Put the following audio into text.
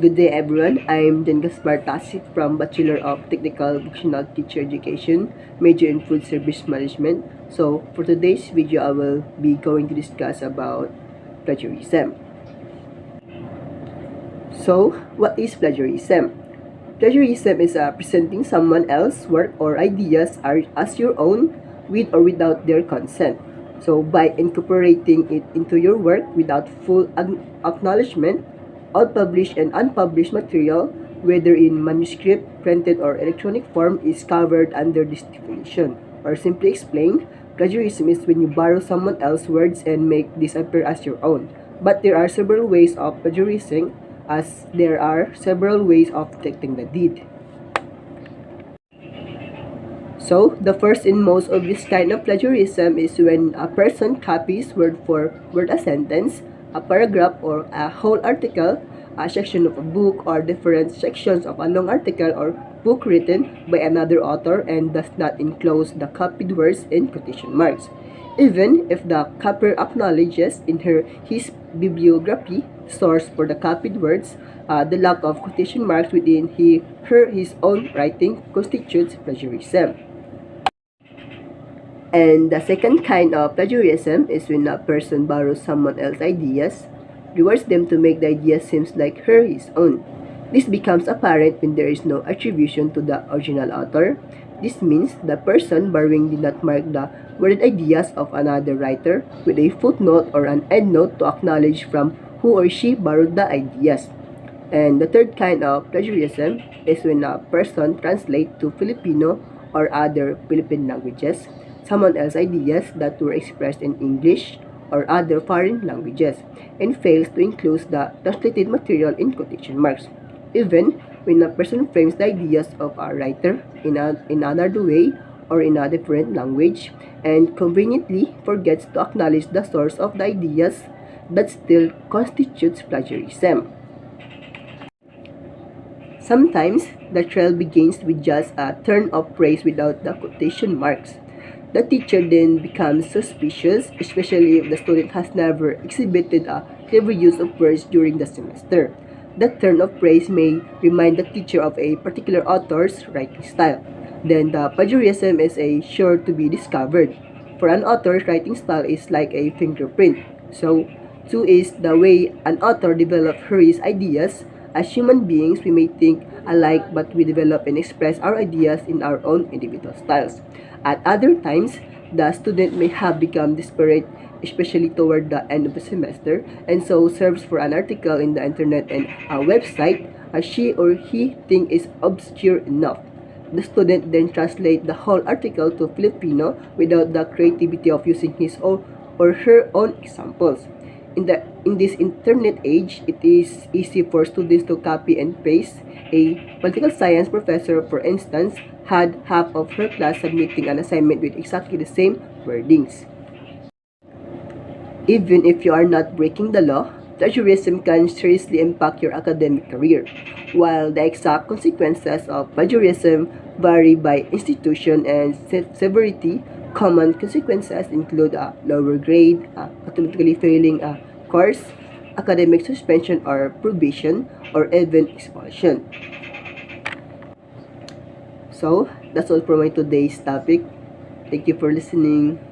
Good day everyone, I'm Jen Gaspar Tasik from Bachelor of Technical Vocational Teacher Education, major in Food Service Management. So for today's video, I will be going to discuss about plagiarism. So what is plagiarism? Plagiarism is presenting someone else's work or ideas as your own with or without their consent. So by incorporating it into your work without full acknowledgement, all published and unpublished material, whether in manuscript, printed, or electronic form, is covered under this definition. Or simply explained, plagiarism is when you borrow someone else's words and make this appear as your own. But there are several ways of plagiarizing, as there are several ways of detecting the deed. So, the first and most obvious kind of plagiarism is when a person copies word for word a sentence, a paragraph, or a whole article, a section of a book, or different sections of a long article or book written by another author and does not enclose the copied words in quotation marks. Even if the copier acknowledges in his bibliography source for the copied words, the lack of quotation marks within his own writing constitutes plagiarism. And the second kind of plagiarism is when a person borrows someone else's ideas, rewards them to make the idea seems like his own. This becomes apparent when there is no attribution to the original author. This means the person borrowing did not mark the worded ideas of another writer with a footnote or an endnote to acknowledge from who or she borrowed the ideas. And the third kind of plagiarism is when a person translates to Filipino or other Philippine languages someone else's ideas that were expressed in English or other foreign languages and fails to include the translated material in quotation marks. Even when a person frames the ideas of a writer in another way or in a different language and conveniently forgets to acknowledge the source of the ideas, that still constitutes plagiarism. Sometimes, the trail begins with just a turn of praise without the quotation marks. The teacher then becomes suspicious, especially if the student has never exhibited a clever use of words during the semester. That turn of praise may remind the teacher of a particular author's writing style. Then the plagiarism is sure to be discovered. For an author's writing style is like a fingerprint. So, too is the way an author develops his ideas. As human beings, we may think alike, but we develop and express our ideas in our own individual styles. At other times, the student may have become desperate, especially toward the end of the semester, and so searches for an article in the internet and a website as she or he thinks is obscure enough. The student then translates the whole article to Filipino without the creativity of using his own or her own examples. In this internet age, it is easy for students to copy and paste. A political science professor, for instance, had half of her class submitting an assignment with exactly the same wordings. Even if you are not breaking the law, plagiarism can seriously impact your academic career. While the exact consequences of plagiarism vary by institution and severity, common consequences include a lower grade, automatically failing a course, academic suspension or probation, or even expulsion. So, that's all for my today's topic. Thank you for listening.